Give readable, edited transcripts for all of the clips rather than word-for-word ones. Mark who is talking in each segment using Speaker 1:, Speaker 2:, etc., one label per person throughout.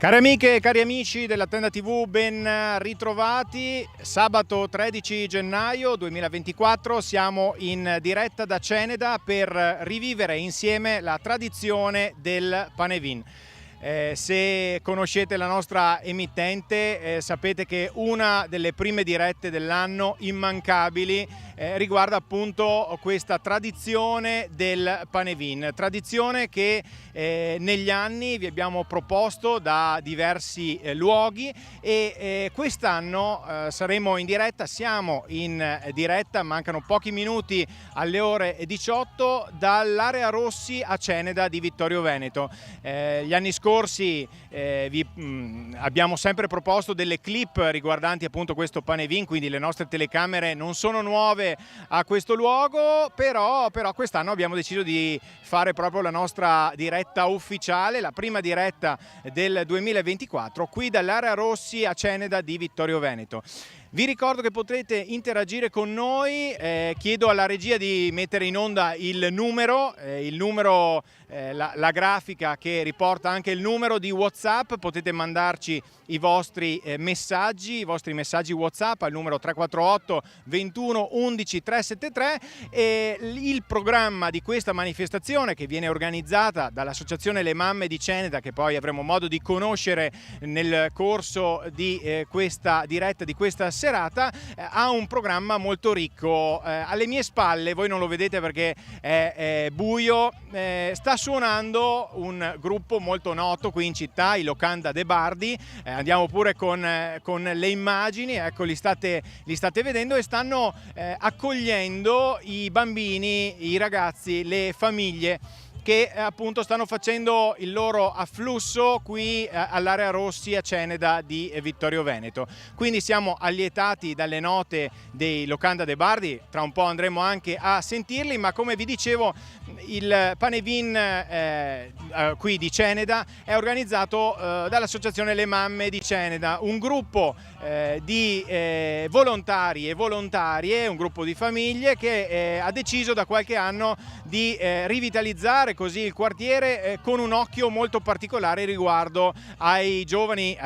Speaker 1: Cari amiche e cari amici della Tenda TV, ben ritrovati. Sabato 13 gennaio 2024 siamo in diretta da Ceneda per rivivere insieme la tradizione del Panevin. Se conoscete la nostra emittente sapete che una delle prime dirette dell'anno immancabili riguarda appunto questa tradizione del Panevin, tradizione che negli anni vi abbiamo proposto da diversi luoghi e quest'anno saremo in diretta, siamo in diretta, mancano pochi minuti alle ore 18 dall'area Rossi a Ceneda di Vittorio Veneto. Gli anni scorsi abbiamo sempre proposto delle clip riguardanti appunto questo Panevin, quindi le nostre telecamere non sono nuove a questo luogo, però quest'anno abbiamo deciso di fare proprio la nostra diretta ufficiale, la prima diretta del 2024 qui dall'area Rossi a Ceneda di Vittorio Veneto. Vi ricordo che potrete interagire con noi, chiedo alla regia di mettere in onda il numero, la grafica che riporta anche il numero di WhatsApp, potete mandarci i vostri messaggi WhatsApp al numero 348 21 11 373 e il programma di questa manifestazione che viene organizzata dall'Associazione Le Mamme di Ceneda, che poi avremo modo di conoscere nel corso di questa diretta, di questa serata, ha un programma molto ricco. Alle mie spalle, voi non lo vedete perché è buio, sta suonando un gruppo molto noto qui in città, i Locanda De Bardi. Andiamo pure con le immagini, ecco, li state vedendo, e stanno accogliendo i bambini, i ragazzi, le famiglie che appunto stanno facendo il loro afflusso qui all'area Rossi a Ceneda di Vittorio Veneto. Quindi siamo allietati dalle note dei Locanda De Bardi, tra un po' andremo anche a sentirli, ma come vi dicevo il Panevin qui di Ceneda è organizzato dall'Associazione Le Mamme di Ceneda, un gruppo di volontari e volontarie, un gruppo di famiglie che ha deciso da qualche anno di rivitalizzare così il quartiere con un occhio molto particolare riguardo alle giovani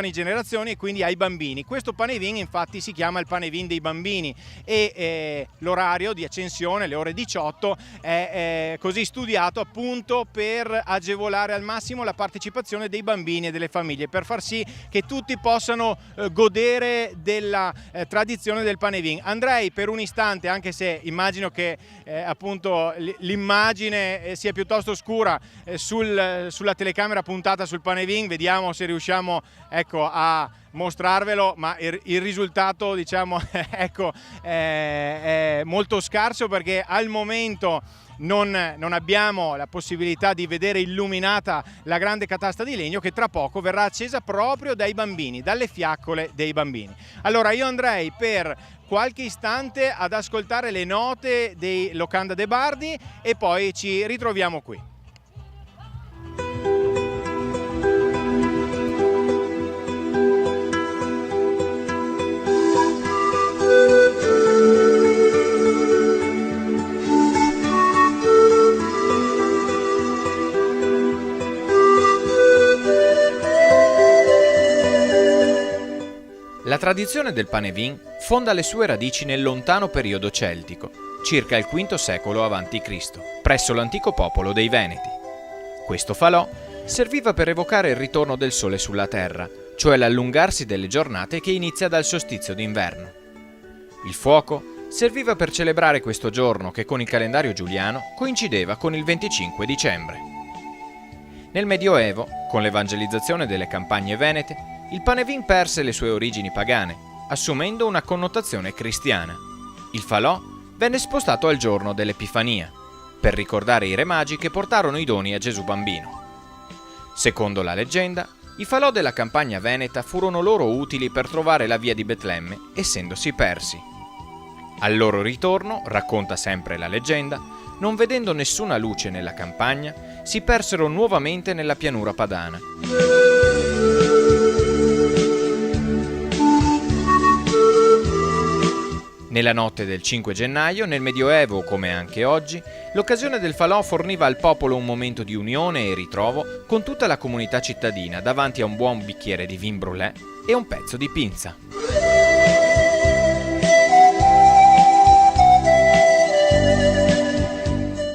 Speaker 1: generazioni e quindi ai bambini. Questo Panevin infatti si chiama il Panevin dei bambini e l'orario di accensione, le ore 18, è così studiato appunto per agevolare al massimo la partecipazione dei bambini e delle famiglie, per far sì che tutti possano godere della tradizione del Panevin. Andrei per un istante, anche se immagino che appunto l'immagine sia piuttosto scura, sulla telecamera puntata sul Panevin, vediamo se riusciamo, ecco, a mostrarvelo, ma il risultato, diciamo, ecco, è molto scarso perché al momento non abbiamo la possibilità di vedere illuminata la grande catasta di legno che tra poco verrà accesa proprio dai bambini, dalle fiaccole dei bambini. Allora io andrei per qualche istante ad ascoltare le note dei Locanda De Bardi e poi ci ritroviamo qui.
Speaker 2: La tradizione del Panevin fonda le sue radici nel lontano periodo celtico, circa il V secolo a.C., presso l'antico popolo dei Veneti. Questo falò serviva per evocare il ritorno del sole sulla terra, cioè l'allungarsi delle giornate che inizia dal solstizio d'inverno. Il fuoco serviva per celebrare questo giorno che con il calendario giuliano coincideva con il 25 dicembre. Nel Medioevo, con l'evangelizzazione delle campagne venete, il Panevin perse le sue origini pagane, assumendo una connotazione cristiana. Il falò venne spostato al giorno dell'Epifania, per ricordare i re magi che portarono i doni a Gesù bambino. Secondo la leggenda, i falò della campagna veneta furono loro utili per trovare la via di Betlemme, essendosi persi. Al loro ritorno, racconta sempre la leggenda, non vedendo nessuna luce nella campagna, si persero nuovamente nella pianura padana. Nella notte del 5 gennaio, nel Medioevo come anche oggi, l'occasione del falò forniva al popolo un momento di unione e ritrovo con tutta la comunità cittadina davanti a un buon bicchiere di vin brûlé e un pezzo di pinza.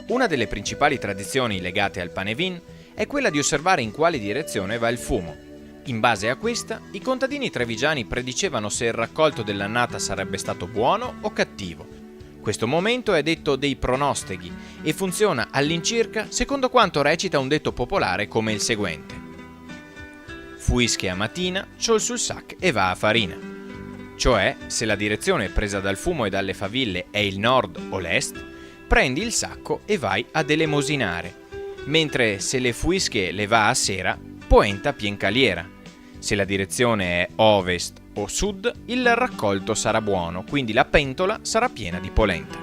Speaker 2: Una delle principali tradizioni legate al panevin è quella di osservare in quale direzione va il fumo. In base a questa, i contadini trevigiani predicevano se il raccolto dell'annata sarebbe stato buono o cattivo. Questo momento è detto dei pronosteghi e funziona all'incirca secondo quanto recita un detto popolare come il seguente: fuische a mattina, ciol sul sac e va a farina. Cioè, se la direzione presa dal fumo e dalle faville è il nord o l'est, prendi il sacco e vai ad elemosinare, mentre se le fuische le va a sera, poenta piencaliera. Se la direzione è ovest o sud, il raccolto sarà buono, quindi la pentola sarà piena di polenta.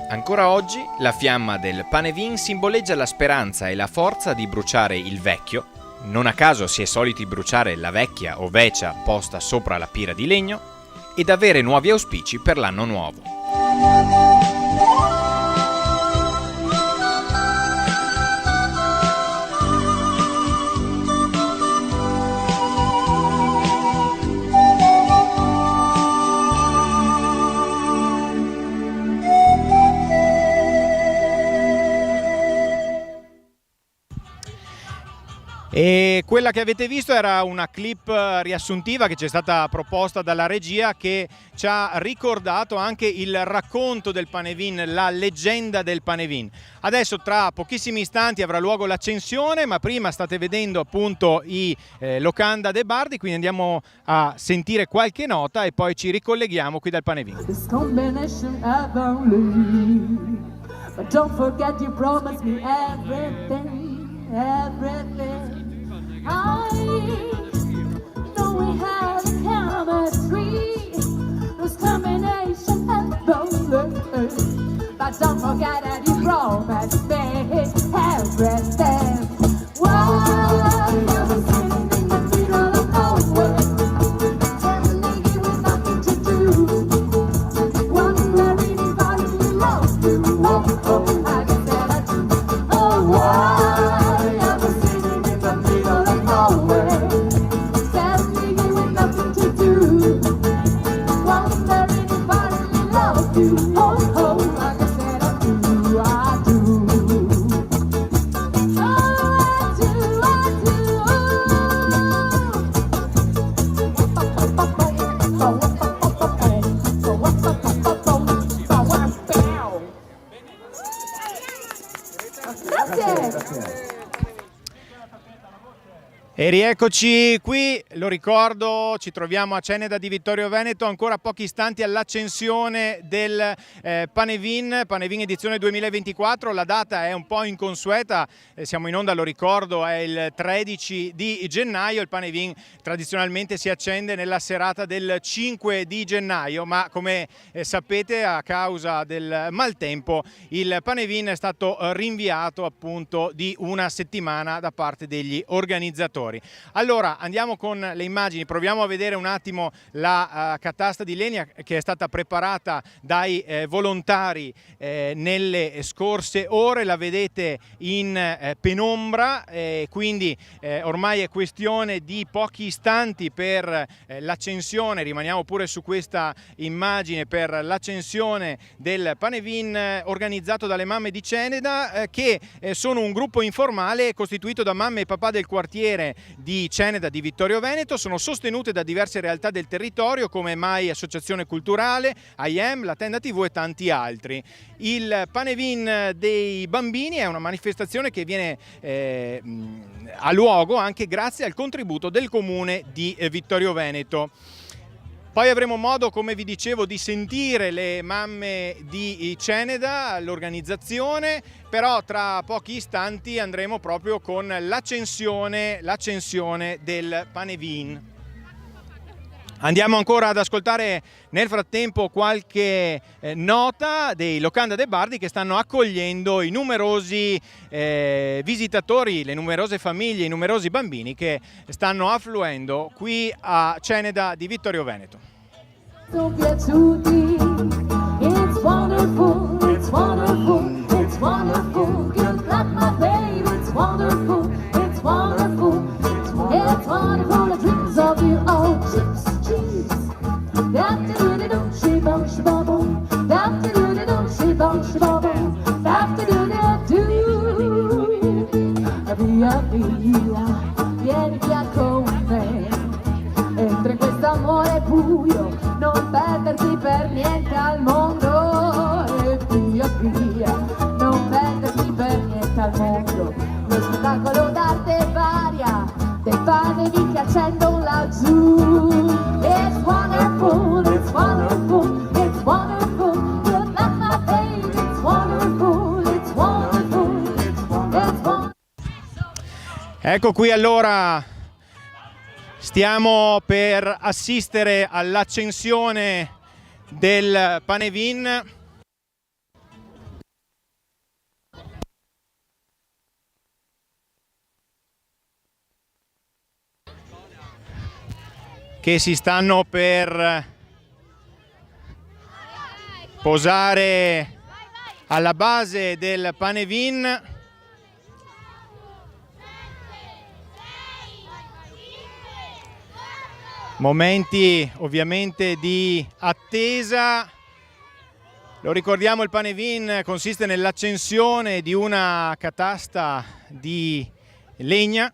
Speaker 2: Ancora oggi, la fiamma del panevin simboleggia la speranza e la forza di bruciare il vecchio. Non a caso si è soliti bruciare la vecchia o vecia posta sopra la pira di legno ed avere nuovi auspici per l'anno nuovo.
Speaker 1: E quella che avete visto era una clip riassuntiva che ci è stata proposta dalla regia, che ci ha ricordato anche il racconto del panevin, la leggenda del panevin. Adesso tra pochissimi istanti avrà luogo l'accensione, ma prima state vedendo appunto i Locanda de Bardi, quindi andiamo a sentire qualche nota e poi ci ricolleghiamo qui dal panevin. But don't forget you promised me everything, everything. I know we had a chemistry, this combination of both. But don't forget that you promised me everything. Why never sitting in the middle of nowhere, telling you with nothing to do. Wondering if I really love you. Oh, I guess that I do. Oh, why never sitting in the middle of nowhere, telling you with nothing to do. Wondering if I really love you. Oh, oh, I guess that I do. I do. E rieccoci qui, lo ricordo, ci troviamo a Ceneda di Vittorio Veneto, ancora pochi istanti all'accensione del Panevin edizione 2024, la data è un po' inconsueta, siamo in onda, lo ricordo, è il 13 di gennaio, il Panevin tradizionalmente si accende nella serata del 5 di gennaio, ma come sapete a causa del maltempo il Panevin è stato rinviato appunto di una settimana da parte degli organizzatori. Allora andiamo con le immagini, proviamo a vedere un attimo la catasta di legna che è stata preparata dai volontari nelle scorse ore, la vedete in penombra, quindi ormai è questione di pochi istanti per l'accensione, rimaniamo pure su questa immagine, per l'accensione del Panevin organizzato dalle mamme di Ceneda, che sono un gruppo informale costituito da mamme e papà del quartiere di Ceneda di Vittorio Veneto, sono sostenute da diverse realtà del territorio come Mai Associazione Culturale, IEM, la Tenda TV e tanti altri. Il Panevin dei bambini è una manifestazione che viene a luogo anche grazie al contributo del comune di Vittorio Veneto. Poi avremo modo, come vi dicevo, di sentire le mamme di Ceneda, l'organizzazione, però tra pochi istanti andremo proprio con l'accensione del Panevin. Andiamo ancora ad ascoltare nel frattempo qualche nota dei Locanda de Bardi che stanno accogliendo i numerosi visitatori, le numerose famiglie, i numerosi bambini che stanno affluendo qui a Ceneda di Vittorio Veneto.
Speaker 3: Sono piaciuti, it's wonderful, it's wonderful, it's wonderful, good luck my baby, it's wonderful, it's wonderful, it's wonderful, the dreams of you, oh chips, chips, da-da-do-da-do, she-bum, she-bum, da-da-do-da-do, she-bum, she-bum, da-da-do-da-do, via via, vieni via con me, entra in quest'amore buio, non perderti per niente al mondo, e via via, non perderti per niente al mondo, lo spettacolo d'arte varia, dei panini che accendono laggiù, it's wonderful, it's wonderful, it's wonderful, good luck my baby, it's wonderful, it's wonderful, it's wonderful.
Speaker 1: Ecco qui allora, stiamo per assistere all'accensione del Panevin. Che si stanno per posare alla base del Panevin. Momenti ovviamente di attesa. Lo ricordiamo, il Panevin consiste nell'accensione di una catasta di legna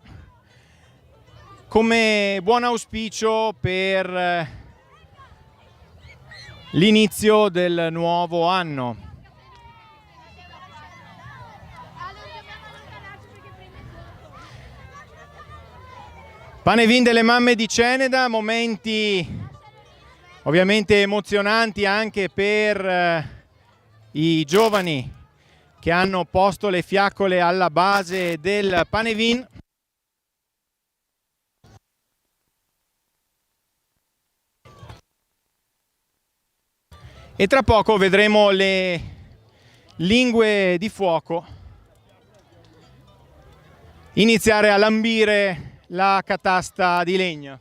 Speaker 1: come buon auspicio per l'inizio del nuovo anno. Panevin delle Mamme di Ceneda, momenti ovviamente emozionanti anche per i giovani che hanno posto le fiaccole alla base del Panevin. E tra poco vedremo le lingue di fuoco iniziare a lambire la catasta di legna.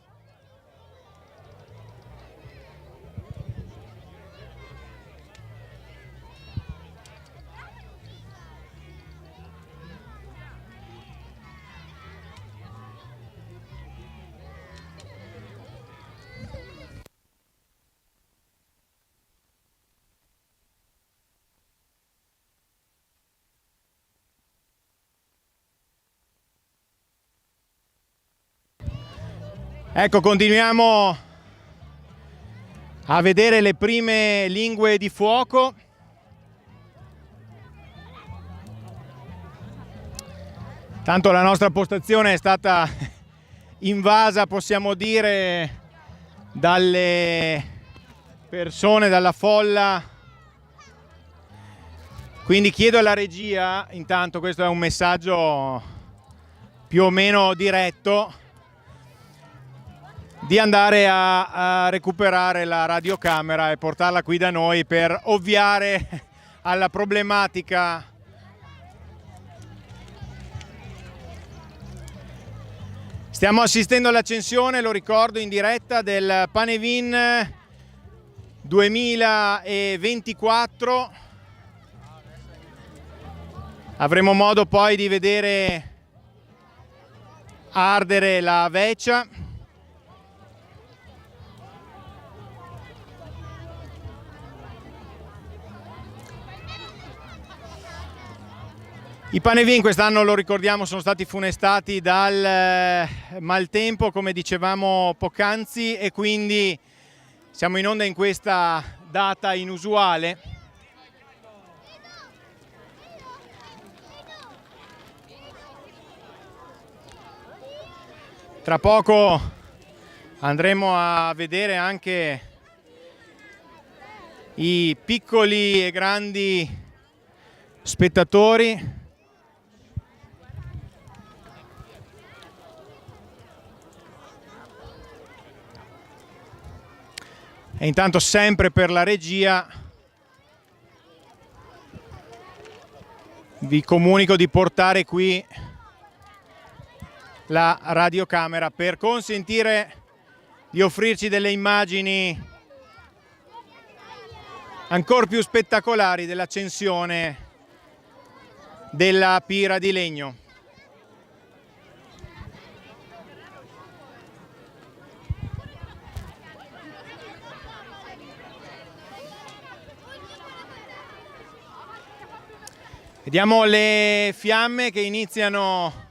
Speaker 1: Ecco, continuiamo a vedere le prime lingue di fuoco. Tanto la nostra postazione è stata invasa, possiamo dire, dalle persone, dalla folla. Quindi chiedo alla regia, intanto questo è un messaggio più o meno diretto, di andare a recuperare la radiocamera e portarla qui da noi per ovviare alla problematica. Stiamo assistendo all'accensione, lo ricordo, in diretta del Panevin 2024. Avremo modo poi di vedere ardere la veccia. I Panevin quest'anno, lo ricordiamo, sono stati funestati dal maltempo, come dicevamo poc'anzi, e quindi siamo in onda in questa data inusuale. Tra poco andremo a vedere anche i piccoli e grandi spettatori. E intanto, sempre per la regia, vi comunico di portare qui la radiocamera per consentire di offrirci delle immagini ancora più spettacolari dell'accensione della pira di legno. Vediamo le fiamme che iniziano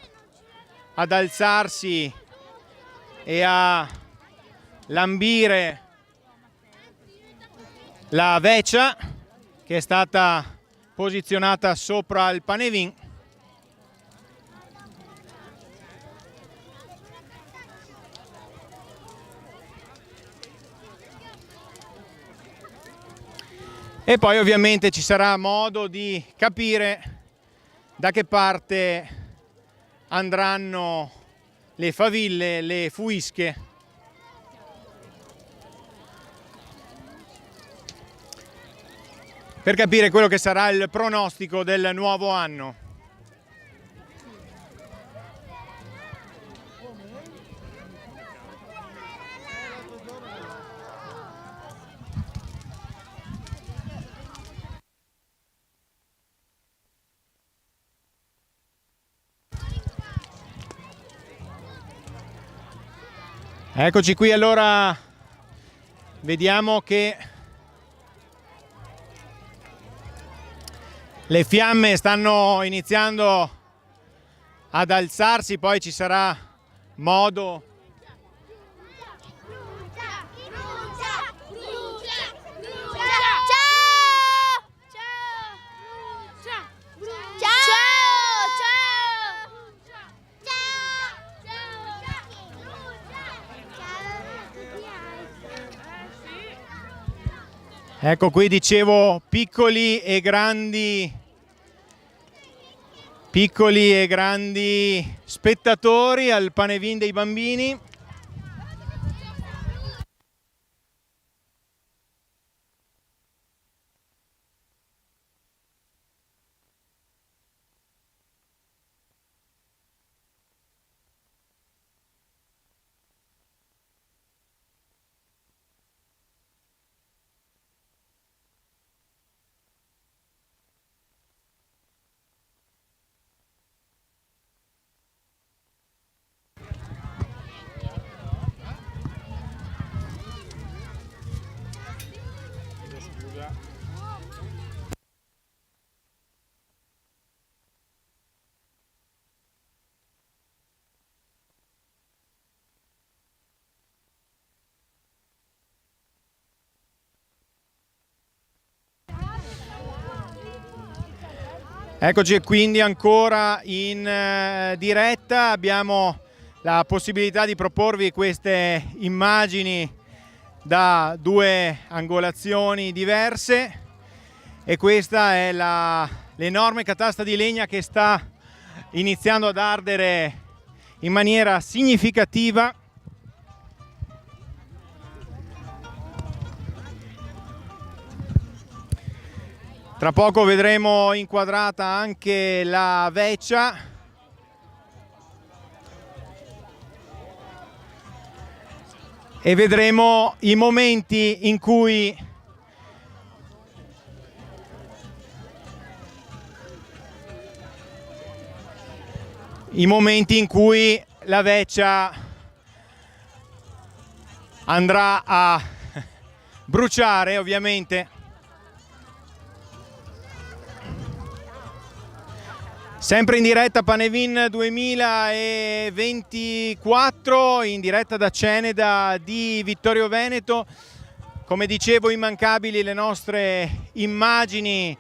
Speaker 1: ad alzarsi e a lambire la veccia che è stata posizionata sopra il panevin. E poi ovviamente ci sarà modo di capire da che parte andranno le faville, le fuische. Per capire quello che sarà il pronostico del nuovo anno. Eccoci qui, allora vediamo che le fiamme stanno iniziando ad alzarsi, poi ci sarà modo Ecco qui, dicevo, piccoli e grandi spettatori al panevin dei bambini. Eccoci quindi ancora in diretta, abbiamo la possibilità di proporvi queste immagini da due angolazioni diverse e questa è l'enorme catasta di legna che sta iniziando ad ardere in maniera significativa. Tra poco vedremo inquadrata anche la veccia. E vedremo i momenti in cui la veccia andrà a bruciare, ovviamente. Sempre in diretta Panevin 2024, in diretta da Ceneda di Vittorio Veneto. Come dicevo, immancabili le nostre immagini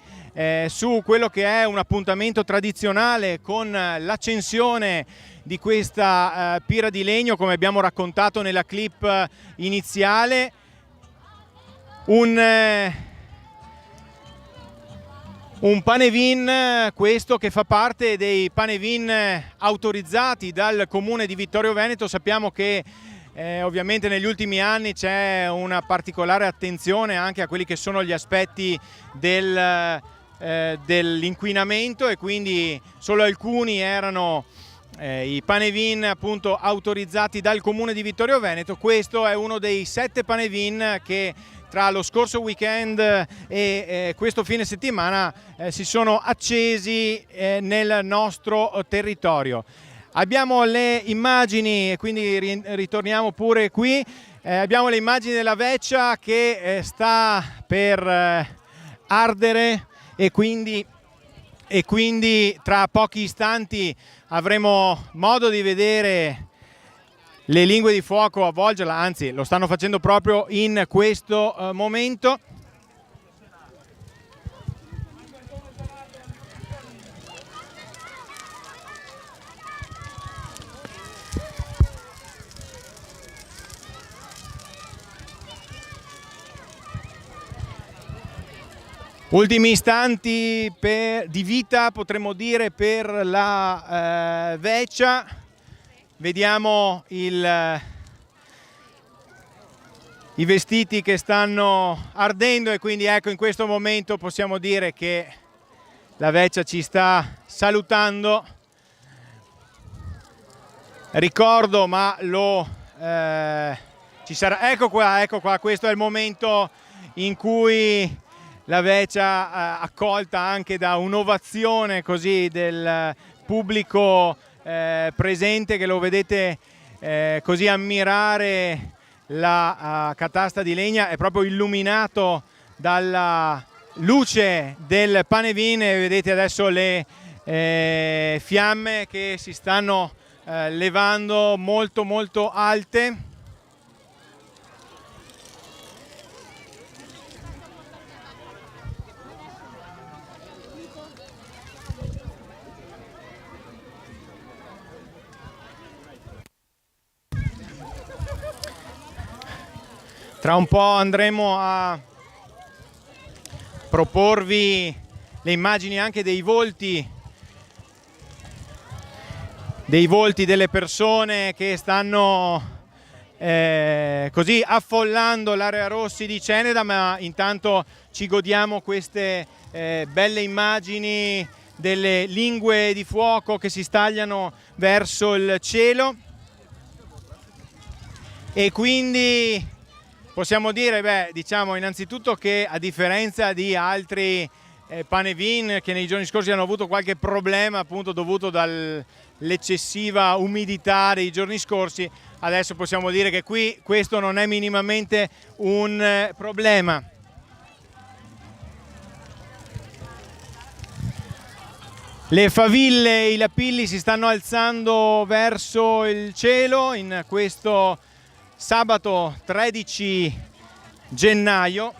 Speaker 1: su quello che è un appuntamento tradizionale con l'accensione di questa pira di legno, come abbiamo raccontato nella clip iniziale. Un panevin, questo, che fa parte dei panevin autorizzati dal comune di Vittorio Veneto. Sappiamo che Ovviamente negli ultimi anni c'è una particolare attenzione anche a quelli che sono gli aspetti dell'inquinamento, e quindi solo alcuni erano i Panevin appunto autorizzati dal comune di Vittorio Veneto. Questo è uno dei 7 Panevin che tra lo scorso weekend e questo fine settimana si sono accesi nel nostro territorio. Abbiamo le immagini, e quindi ritorniamo pure qui. Abbiamo le immagini della Veccia che sta per ardere, e quindi tra pochi istanti avremo modo di vedere le lingue di fuoco avvolgerla, anzi lo stanno facendo proprio in questo momento. Ultimi istanti di vita, potremmo dire, per la Veccia. Vediamo i vestiti che stanno ardendo, e quindi ecco, in questo momento possiamo dire che la Veccia ci sta salutando. Ricordo, ma ci sarà, ecco qua, questo è il momento in cui la Veccia accolta anche da un'ovazione così del pubblico presente, che lo vedete così ammirare la catasta di legna. È proprio illuminato dalla luce del Panevin, e vedete adesso le fiamme che si stanno levando molto molto alte. Tra un po' andremo a proporvi le immagini anche dei volti delle persone che stanno così affollando l'area Rossi di Ceneda, ma intanto ci godiamo queste belle immagini delle lingue di fuoco che si stagliano verso il cielo. E quindi possiamo dire, diciamo innanzitutto che, a differenza di altri Panevin che nei giorni scorsi hanno avuto qualche problema appunto dovuto dall'eccessiva umidità dei giorni scorsi, adesso possiamo dire che qui questo non è minimamente un problema. Le faville e i lapilli si stanno alzando verso il cielo in questo sabato 13 gennaio,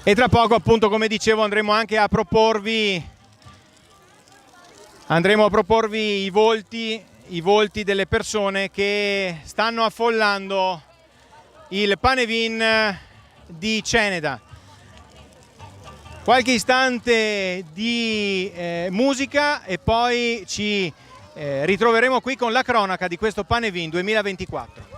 Speaker 1: e tra poco, appunto, come dicevo, andremo anche a proporvi i volti delle persone che stanno affollando il Panevin di Ceneda. Qualche istante di musica e poi ci ritroveremo qui con la cronaca di questo Panevin 2024.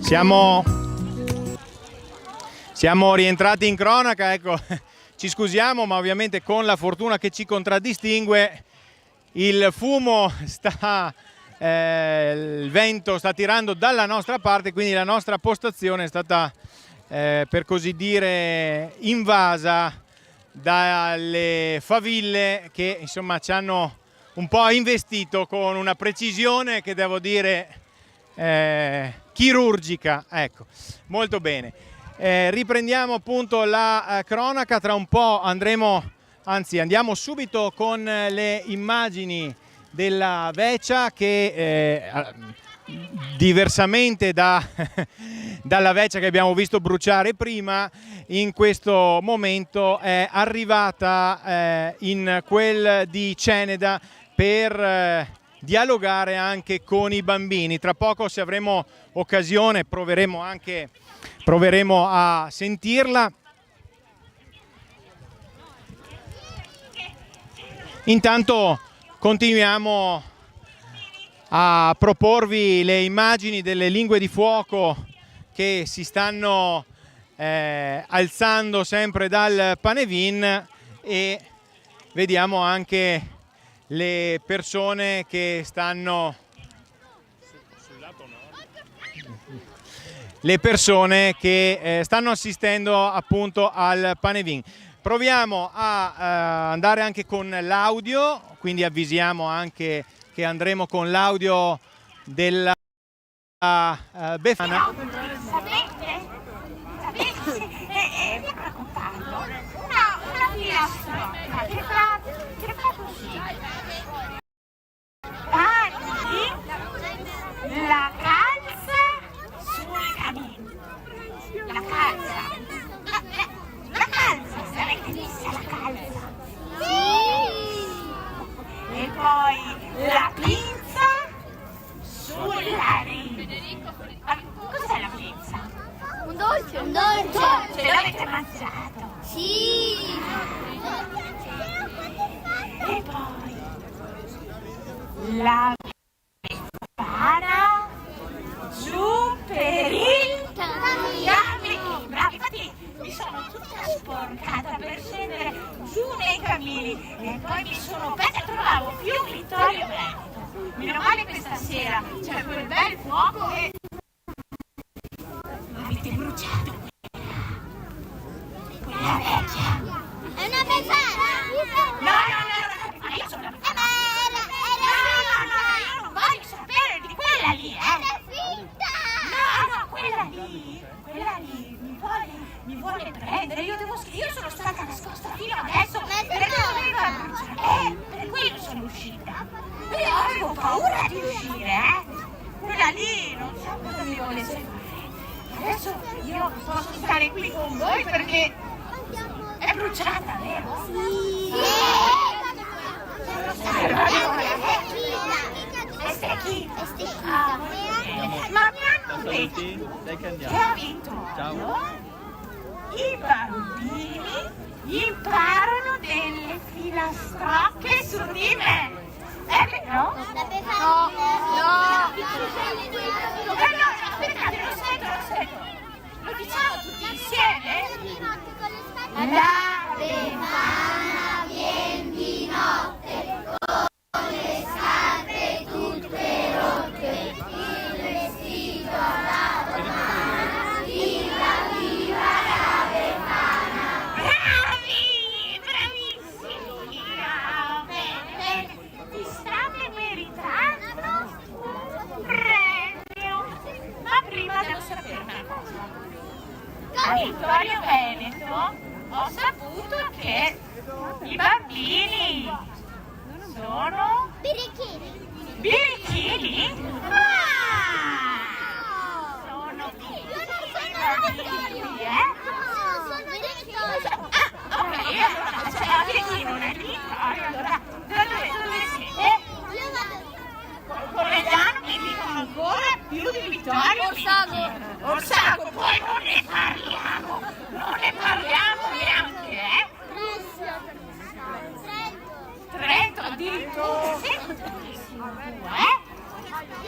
Speaker 1: Siamo rientrati in cronaca, ecco, ci scusiamo, ma ovviamente con la fortuna che ci contraddistingue il fumo il vento sta tirando dalla nostra parte, quindi la nostra postazione è stata per così dire invasa dalle faville che insomma ci hanno un po' investito con una precisione che devo dire chirurgica, ecco, molto bene. Riprendiamo appunto la cronaca, tra un po' andiamo subito con le immagini della Vecia che diversamente dalla Vecia che abbiamo visto bruciare prima, in questo momento è arrivata in quel di Ceneda per dialogare anche con i bambini. Tra poco, se avremo occasione, proveremo a sentirla. Intanto continuiamo a proporvi le immagini delle lingue di fuoco che si stanno alzando sempre dal Panevin, e vediamo anche le persone che stanno stanno assistendo appunto al Panevin. Proviamo a andare anche con l'audio, quindi avvisiamo anche che andremo con l'audio della Befana.
Speaker 4: Sapete? Vi raccontarlo una filastrocca che fa così. Tagli la calza sul camino. La calza, se avete vista la calza. Sì! E poi la pinza sulla riva. Cos'è la pinza?
Speaker 5: Un dolce. Un dolce.
Speaker 4: Ce l'avete mangiato?
Speaker 5: Sì.
Speaker 4: E poi la befana giù per il camino. Bravi, infatti mi sono tutta sporcata per scendere giù nei camini e poi mi sono persa e trovavo più Vittorio Veneto. Meno male questa sera c'è quel bel fuoco e avete bruciato quella vecchia.
Speaker 5: È una befana.
Speaker 4: No, io sono una befana. No, io non voglio sapere di quella lì,
Speaker 5: È finta.
Speaker 4: No, quella lì mi vuole prendere. Io sono stata nascosta fino adesso perché doveva bruciare. Per quello sono uscita. Io avevo paura di uscire, Quella lì non so cosa mi volesse fare. Adesso io posso stare qui con voi perché è bruciata, vero?
Speaker 5: Sì.
Speaker 4: È stecchita. Ma mi hanno detto che ha vinto i bambini imparano delle filastrocche su di me. È vero?
Speaker 5: La befana. No.
Speaker 4: Aspettate, lo sento. Lo diciamo tutti insieme? La
Speaker 5: befana vien di notte con le scarpe tutte rotte, il vestito alla befana, viva la befana.
Speaker 4: Bravissimi! Bene, ti state meritando un premio. Ma prima devo sapere una cosa. A Vittorio Veneto ho saputo che i bambini sono birichini? Sono birichini, ok, allora se la birichini non è Vittorio, allora dove siete? Correggiano mi dicono ancora più di Vittorio. Orsago, poi non ne parliamo neanche, Trento addirittura. E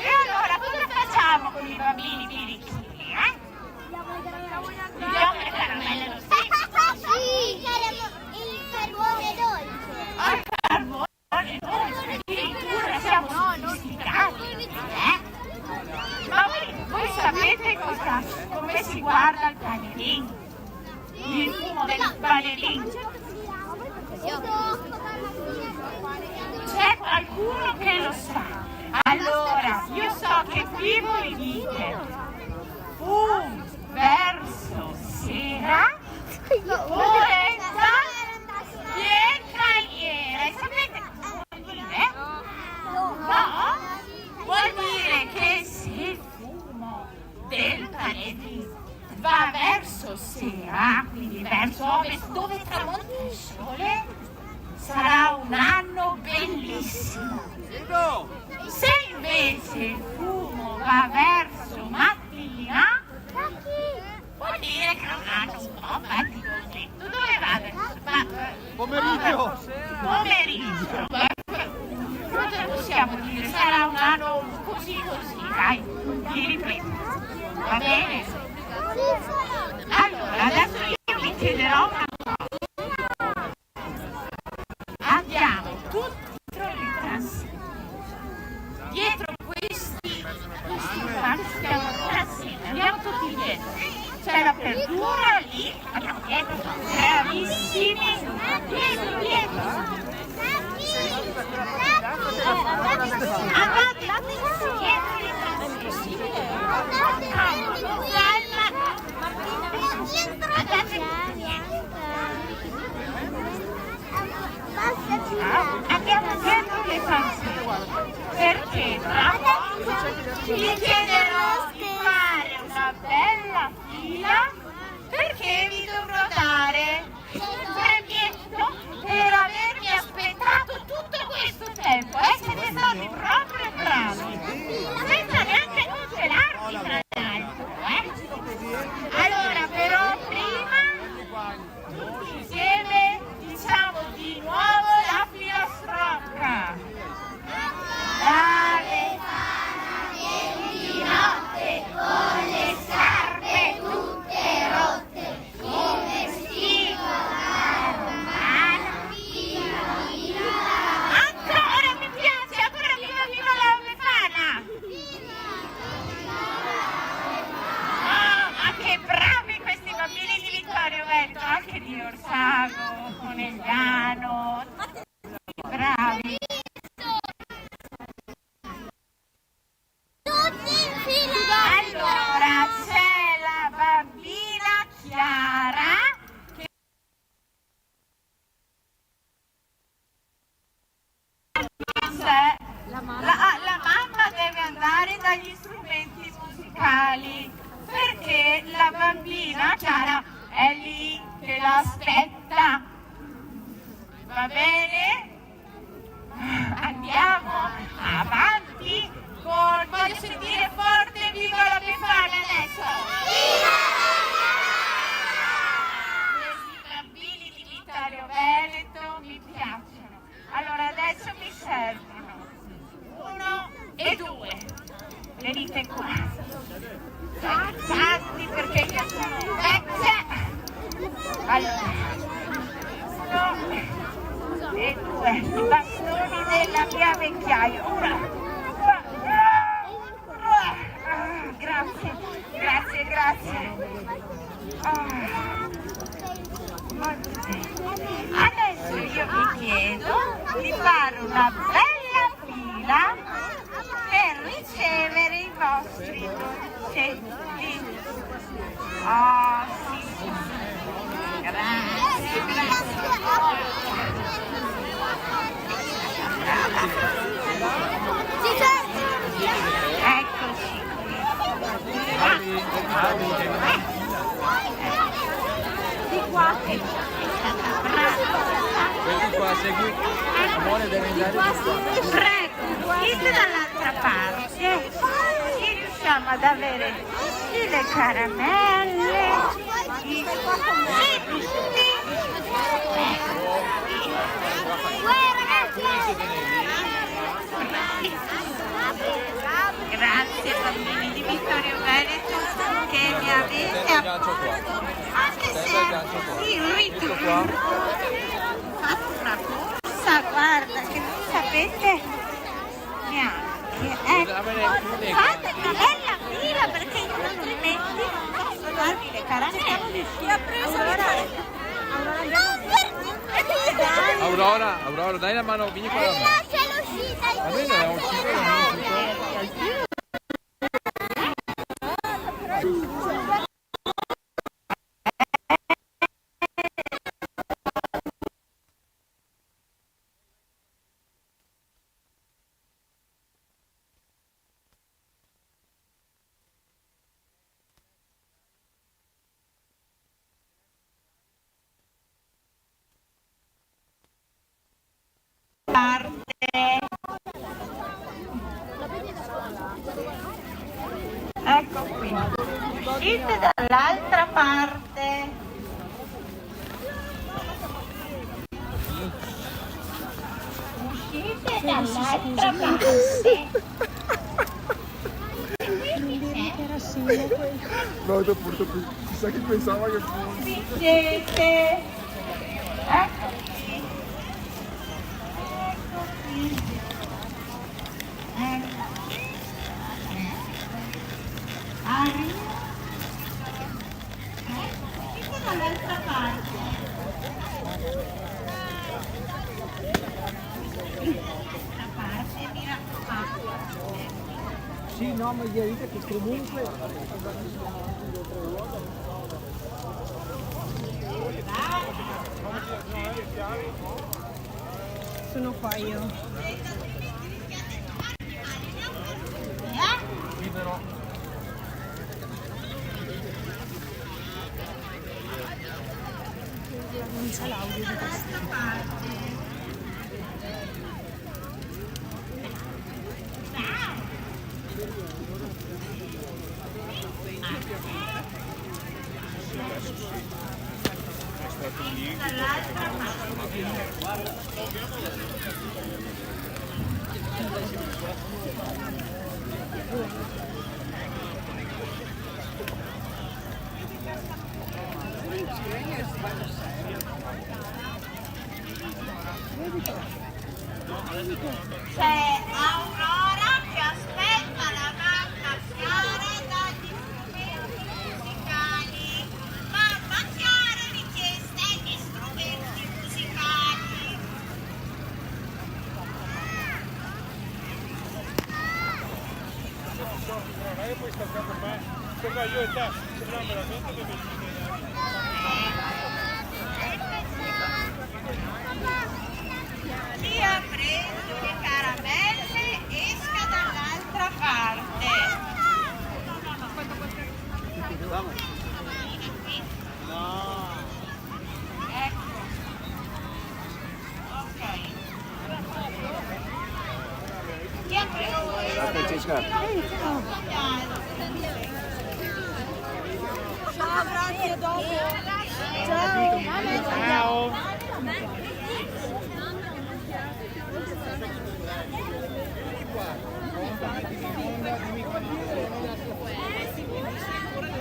Speaker 4: allora cosa facciamo con i bambini birichini, dove si guarda il panelin, il fumo del panelin. C'è qualcuno che lo sa? Allora, io so che qui voi dite verso sera, polenta, pietraliera. E sapete cosa vuol dire? No? Vuol dire che se il fumo del panetto va verso sera, quindi verso ovest, dove tramonta il sole, sarà un anno bellissimo. Se invece il fumo va verso mattina, vuol dire che è un anno un po' faticosetto. Dove va verso?
Speaker 1: Pomeriggio!
Speaker 4: Pomeriggio! Cosa possiamo dire? Sarà un anno così, dai, vi ripeto. Va bene? Allora, adesso io vi chiederò una cosa. Andiamo tutti dietro questi palazzi che andiamo tutti dietro. C'è l'apertura lì, andiamo dietro, bravissimi, dietro. Andate dietro i trasfersi. Andate andiamo dietro le trasfersi, perché tra poco vi chiederò di fare una bella fila, perché vi dovrò dare un premietto per avermi aspettato tutto questo tempo. Siete stati proprio bravi, senza neanche congelarvi tra l'altro. Allora, però prima tutti insieme diciamo di nuovo la filastrocca. La Befana viene di notte con le scarpe tutte rotte, il vestito da romana. Ancora mi piace, ancora viva la Befana! Oh, ma che bravi questi bambini di Vittorio Veneto, anche di Orsago, Conegliano, bravi. Allora c'è la bambina Chiara che la mamma deve andare dagli strumenti musicali, perché la bambina Chiara è lì che l'aspetta. Va bene? Andiamo avanti con... Voglio sentire forte viva la Befana adesso! Viva! Questi bambini di Vittorio Veneto mi piacciono. Allora adesso mi servono 1 e 2. Venite qua. Tanti perché io sono vecchia. Allora, 1 e 2. I bastoni della mia vecchiaia. Grazie. Adesso io vi chiedo di fare una bella fila per ricevere i vostri dolcetti. Oh, sì. Grazie. Eccoci. Di qua.
Speaker 6: Questi qua segui. Amore deve andare di qua.
Speaker 4: Prego, dite dall'altra parte. Così riusciamo ad avere tutte le caramelle, i Grazie bambini di Vittorio Veneto che mi avete anche se il ritorno fatto una corsa, guarda che non sapete neanche. Fate una bella fila perché altrimenti non posso farvi le caramelle.
Speaker 5: Chi ha preso
Speaker 6: Aurora, dai la mano, vieni qua da me.
Speaker 5: c'è l'uscita.
Speaker 6: A me non è uscito.
Speaker 4: Ecco qui, uscite dall'altra parte. Uscite dall'altra parte.
Speaker 7: No, dopo, chissà chi pensava che fosse.
Speaker 4: Siete. Ecco qui. Ecco qui. Arriva. Uscite dall'altra parte. Dall'altra parte, mi raccomando.
Speaker 6: Sì, no, ma gli dite che comunque...
Speaker 8: Sono qua io. Non c'è l'audio di questo.
Speaker 4: C'è Aurora che aspetta la mamma Chiara dagli strumenti musicali. Mamma Chiara richiesta gli strumenti musicali.
Speaker 7: Poi sta con me, sembra io e te, sembriamo veramente due vicini.
Speaker 4: Chi ha preso le caramelle esca dall'altra parte. Ecco. Ok. Chi ha preso?
Speaker 7: Francesca.
Speaker 8: Ciao, grazie, a dopo. Ciao.
Speaker 1: Ciao.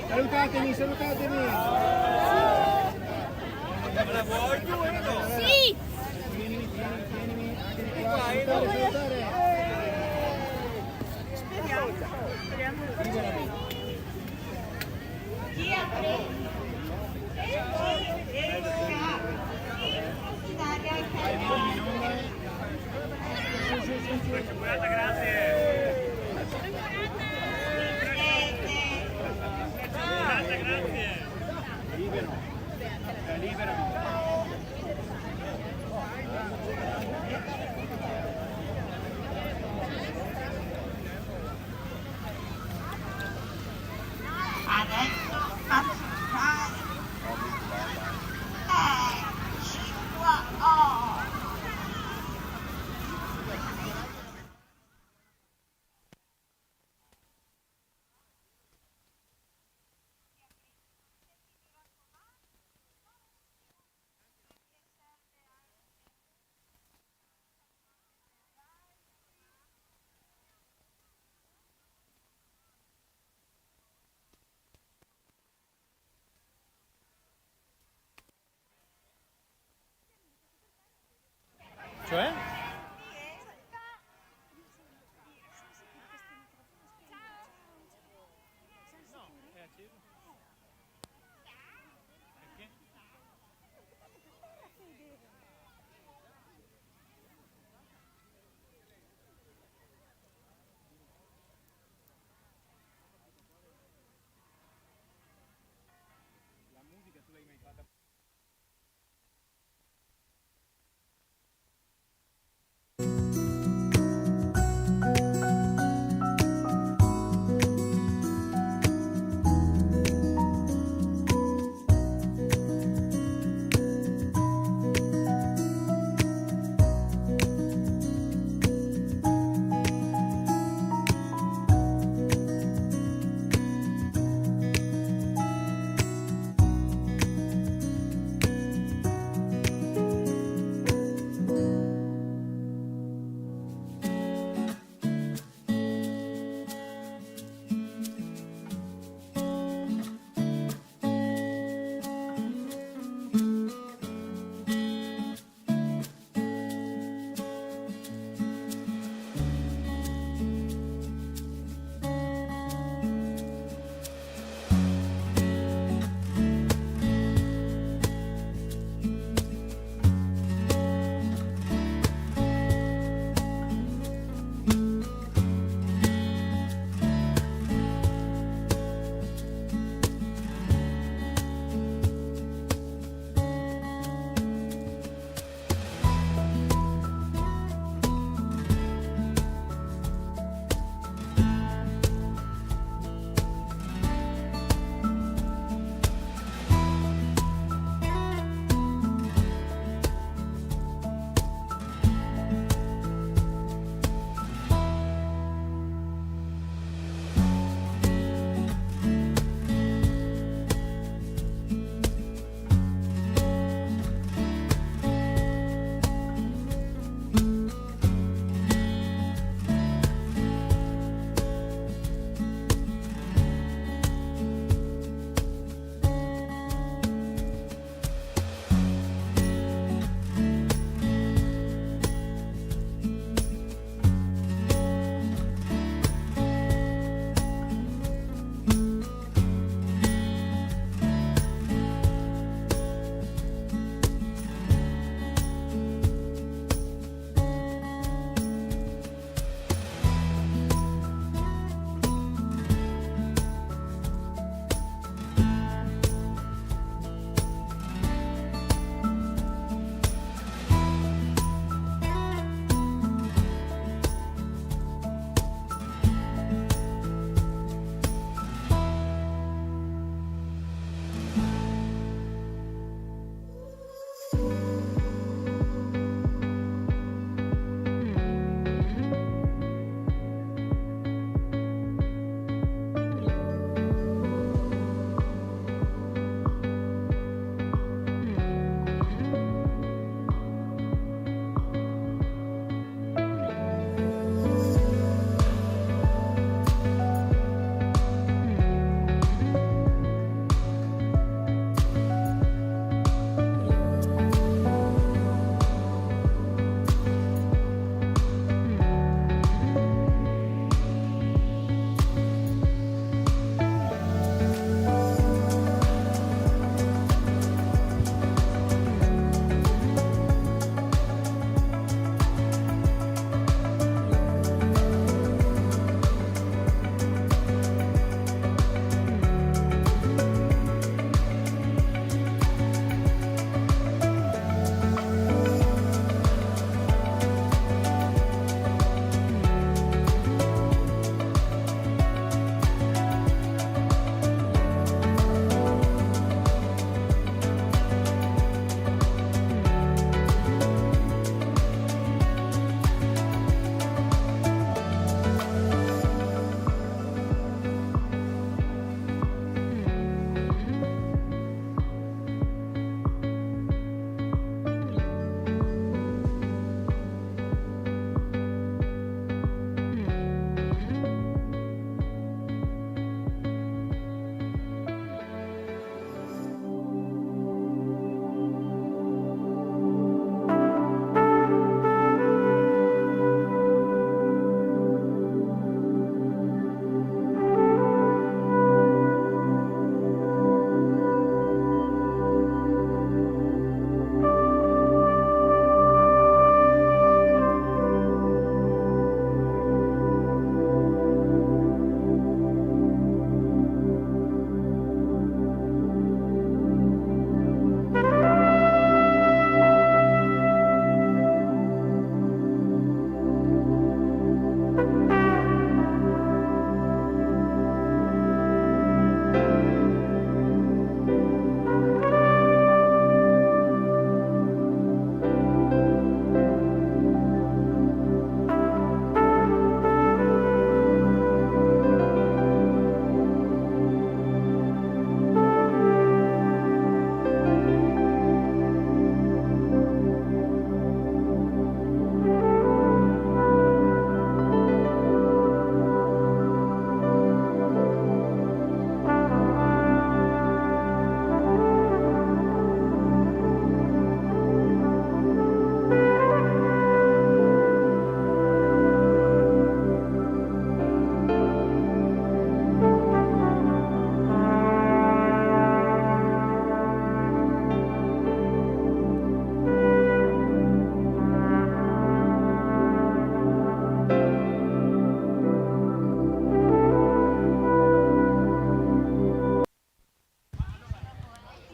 Speaker 1: Salutatemi, salutatemi.
Speaker 7: La vuoi tu o no?
Speaker 5: Sì.
Speaker 1: Tienimi. Salutare.
Speaker 4: Chi ha preso? Dare al caramelle.
Speaker 1: Liberano.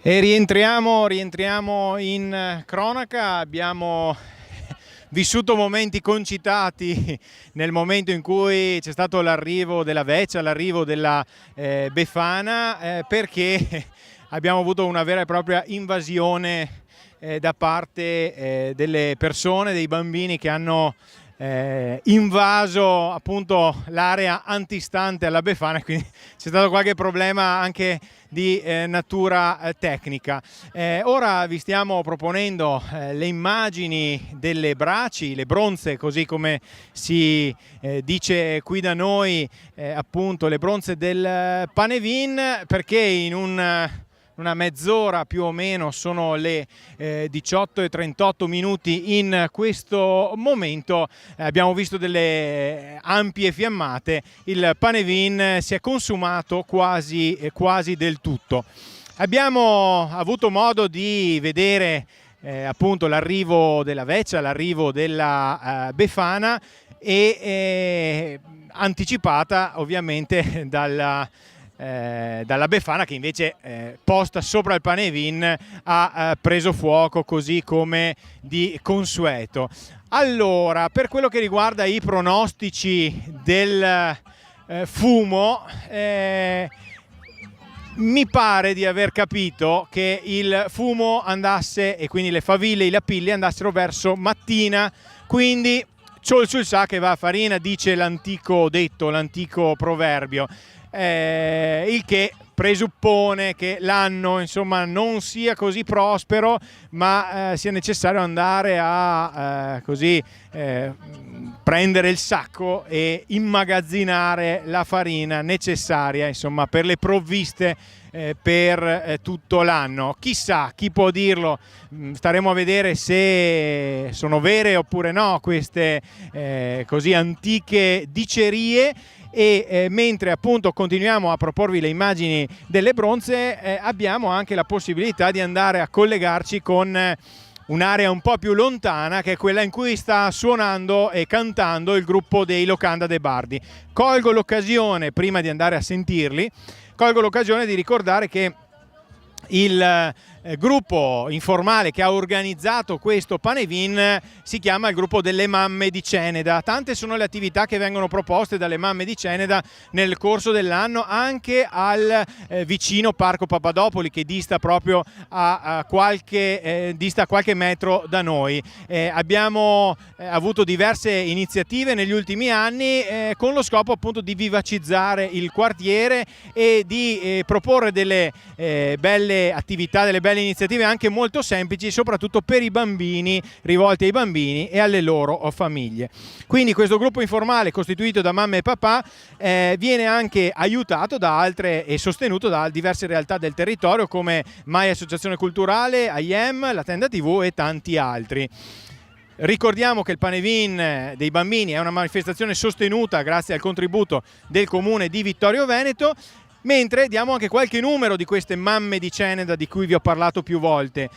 Speaker 1: E rientriamo in cronaca. Abbiamo vissuto momenti concitati nel momento in cui c'è stato l'arrivo della Veccia, l'arrivo della Befana, perché abbiamo avuto una vera e propria invasione da parte delle persone, dei bambini che hanno invaso appunto l'area antistante alla Befana, quindi c'è stato qualche problema anche di natura tecnica. Ora vi stiamo proponendo le immagini delle braci, le bronze, così come si dice qui da noi, appunto le bronze del Panevin, perché in una mezz'ora più o meno, sono le 18:38 in questo momento, abbiamo visto delle ampie fiammate. Il Panevin si è consumato quasi del tutto. Abbiamo avuto modo di vedere appunto l'arrivo della Veccia, l'arrivo della Befana, e anticipata ovviamente dalla Befana, che invece posta sopra il Panevin ha preso fuoco così come di consueto. Allora, per quello che riguarda i pronostici del fumo, mi pare di aver capito che il fumo andasse, e quindi le faville, i lapilli andassero verso mattina, quindi ciol sul sa che va a farina, dice l'antico detto, l'antico proverbio. Il che presuppone che l'anno insomma non sia così prospero, ma sia necessario andare a prendere il sacco e immagazzinare la farina necessaria insomma per le provviste per tutto l'anno. Chissà, chi può dirlo? Staremo a vedere se sono vere oppure no queste così antiche dicerie. E mentre appunto continuiamo a proporvi le immagini delle bronze, abbiamo anche la possibilità di andare a collegarci con un'area un po' più lontana, che è quella in cui sta suonando e cantando il gruppo dei Locanda de Bardi. Colgo l'occasione, prima di andare a sentirli, di ricordare che il gruppo informale che ha organizzato questo Panevin si chiama il gruppo delle Mamme di Ceneda. Tante sono le attività che vengono proposte dalle Mamme di Ceneda nel corso dell'anno, anche al vicino Parco Papadopoli, che dista proprio a qualche metro da noi. Abbiamo avuto diverse iniziative negli ultimi anni con lo scopo appunto di vivacizzare il quartiere e di proporre delle belle attività, delle belle iniziative anche molto semplici, soprattutto per i bambini, rivolte ai bambini e alle loro famiglie. Quindi questo gruppo informale, costituito da mamme e papà, viene anche aiutato da altre e sostenuto da diverse realtà del territorio, come Mai Associazione Culturale, AIEM, la Tenda TV e tanti altri. Ricordiamo che il Panevin dei bambini è una manifestazione sostenuta grazie al contributo del comune di Vittorio Veneto, mentre diamo anche qualche numero di queste Mamme di Ceneda di cui vi ho parlato più volte.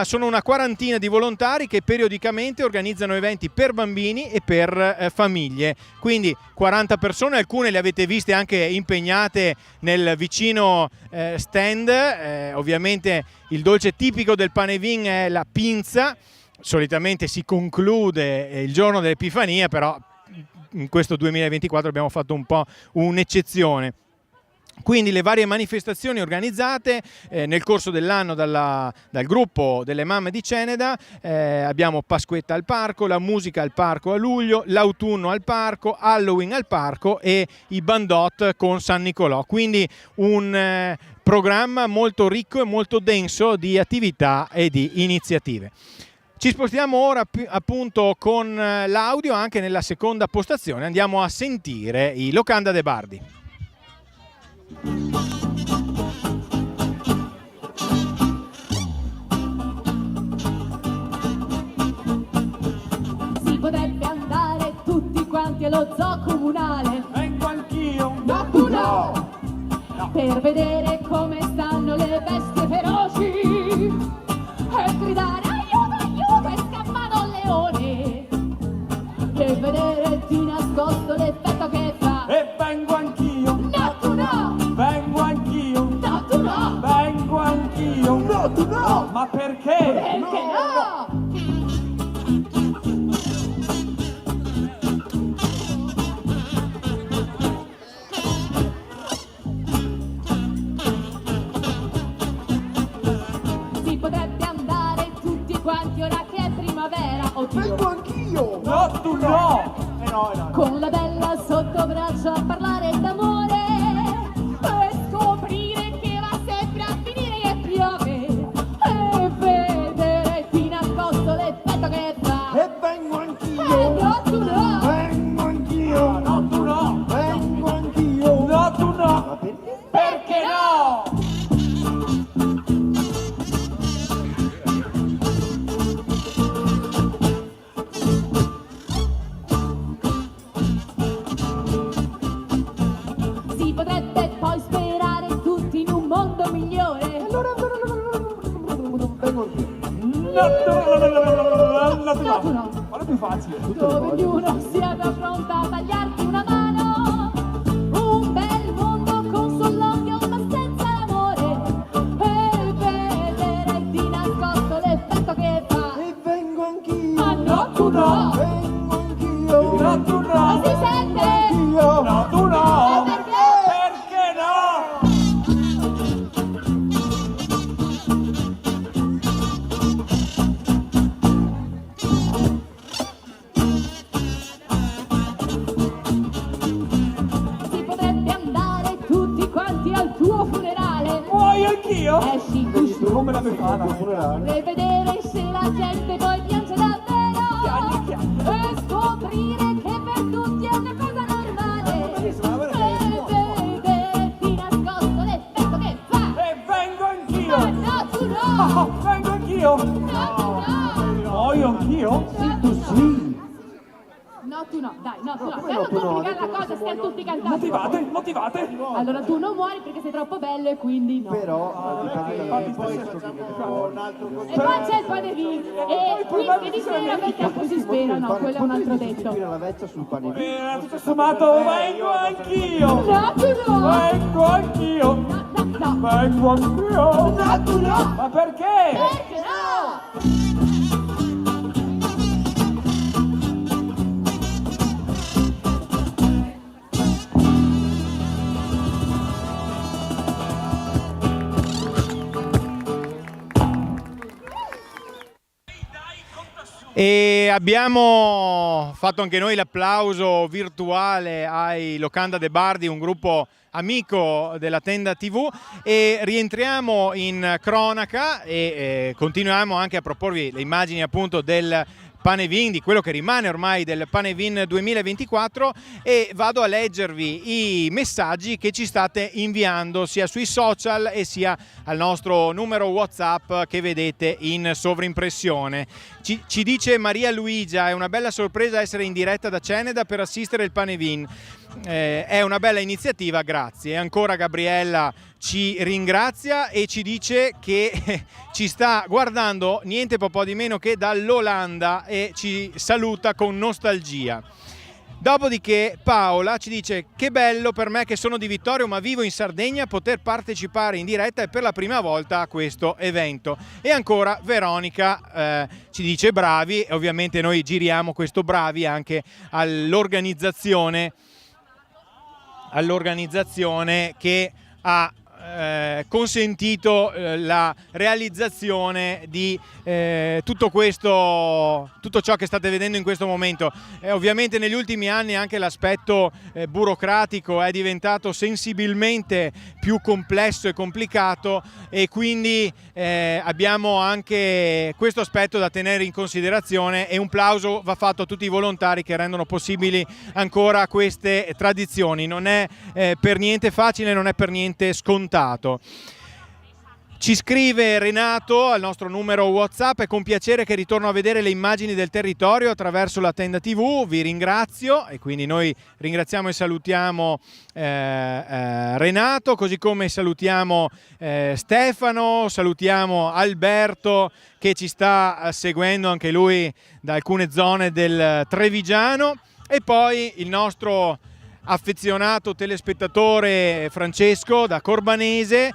Speaker 1: Sono una quarantina di volontari che periodicamente organizzano eventi per bambini e per famiglie, quindi 40 persone, alcune le avete viste anche impegnate nel vicino stand. Ovviamente il dolce tipico del Panevin è la pinza, solitamente si conclude il giorno dell'Epifania, però in questo 2024 abbiamo fatto un po' un'eccezione. Quindi le varie manifestazioni organizzate nel corso dell'anno dal gruppo delle Mamme di Ceneda, abbiamo Pasquetta al Parco, la musica al Parco a luglio, l'autunno al Parco, Halloween al Parco e i Bandot con San Nicolò. Quindi un programma molto ricco e molto denso di attività e di iniziative. Ci spostiamo ora appunto con l'audio anche nella seconda postazione, andiamo a sentire i Locanda de Bardi.
Speaker 3: Si potrebbe andare tutti quanti allo zoo comunale.
Speaker 7: Vengo anch'io.
Speaker 3: No, tu no! Per vedere come stanno le bestie feroci e gridare aiuto, aiuto, è scappato il leone, e vedere di nascosto l'effetto che fa.
Speaker 7: E vengo anch'io.
Speaker 3: No, tu no!
Speaker 7: Vengo anch'io.
Speaker 3: No, tu no!
Speaker 7: Vengo anch'io.
Speaker 3: tiro.
Speaker 6: anch'io! No, tu no! No.
Speaker 3: Con la bella sotto braccio a parlare d'amore e scoprire che va sempre a finire che piove e vedere di nascosto l'effetto che fa.
Speaker 6: E vengo anch'io!
Speaker 3: No, tu no!
Speaker 6: Vengo anch'io! No, tu no! Vengo anch'io! No, tu no! Ma perché? Perché no?
Speaker 3: Si potrebbe poi sperare tutti in un mondo migliore.
Speaker 6: Allora vengo anch'io!
Speaker 3: No, tu no!
Speaker 6: Qual è più facile?
Speaker 3: Dove ognuno sia pronto a tagliarti una mano. Un bel mondo con sollozio ma senza amore e vedere di nascosto l'effetto che fa.
Speaker 6: E vengo anch'io!
Speaker 3: Ma no, tu no!
Speaker 6: Vengo anch'io! No, tu no!
Speaker 3: Ma si sente?
Speaker 6: Anch'io! No, tu no!
Speaker 3: Perché?
Speaker 6: Perché no?
Speaker 3: Si potrebbe andare tutti quanti al tuo funerale.
Speaker 6: Vuoi anch'io?
Speaker 3: Sì,
Speaker 6: Tu come la befana al funerale?
Speaker 3: e vedere se la gente poi piange davvero e scoprire che per tutti è una cosa normale e vedere di nascosto l'effetto che fa.
Speaker 6: E vengo anch'io!
Speaker 3: Ma no, tu no!
Speaker 6: Vengo anch'io!
Speaker 3: No, tu no!
Speaker 6: Muoio anch'io? Sì, tu sì!
Speaker 3: No, tu no, dai, no, tu no.
Speaker 6: come
Speaker 3: Per
Speaker 6: no,
Speaker 3: non
Speaker 6: tu no?
Speaker 3: complicare la cosa, stiamo tutti cantando.
Speaker 6: Motivate!
Speaker 3: Allora tu non muori perché sei troppo bello e quindi no.
Speaker 6: Però, poi un altro
Speaker 3: E poi c'è il panevin e whisky di sera perché tempo si spera, no, quello è un altro detto.
Speaker 6: la vecchia sul panino. Tutto sommato, vengo anch'io!
Speaker 3: No, tu no!
Speaker 6: Vengo anch'io!
Speaker 3: No,
Speaker 6: Vengo anch'io!
Speaker 3: no, tu no!
Speaker 6: Ma perché?
Speaker 3: Perché no?
Speaker 1: E abbiamo fatto anche noi l'applauso virtuale ai Locanda de Bardi, un gruppo amico della Tenda TV, e rientriamo in cronaca e continuiamo anche a proporvi le immagini appunto del Panevin, di quello che rimane ormai del Panevin 2024, e vado a leggervi i messaggi che ci state inviando sia sui social e sia al nostro numero WhatsApp che vedete in sovrimpressione. Ci dice Maria Luigia: è una bella sorpresa essere in diretta da Ceneda per assistere il Panevin. È una bella iniziativa, grazie. E ancora Gabriella ci ringrazia e ci dice che ci sta guardando niente po' di meno che dall'Olanda e ci saluta con nostalgia. Dopodiché Paola ci dice: che bello per me che sono di Vittorio ma vivo in Sardegna poter partecipare in diretta e per la prima volta a questo evento. E ancora Veronica ci dice bravi, e ovviamente noi giriamo questo bravi anche all'organizzazione che ha consentito la realizzazione di tutto ciò che state vedendo in questo momento. Ovviamente negli ultimi anni anche l'aspetto burocratico è diventato sensibilmente più complesso e complicato, e quindi abbiamo anche questo aspetto da tenere in considerazione, e un plauso va fatto a tutti i volontari che rendono possibili ancora queste tradizioni. Non è per niente facile, non è per niente scontato. Ci scrive Renato al nostro numero WhatsApp: è con piacere che ritorno a vedere le immagini del territorio attraverso la Tenda TV, vi ringrazio. E quindi noi ringraziamo e salutiamo Renato, così come salutiamo Stefano, salutiamo Alberto che ci sta seguendo anche lui da alcune zone del Trevigiano, e poi il nostro affezionato telespettatore Francesco da Corbanese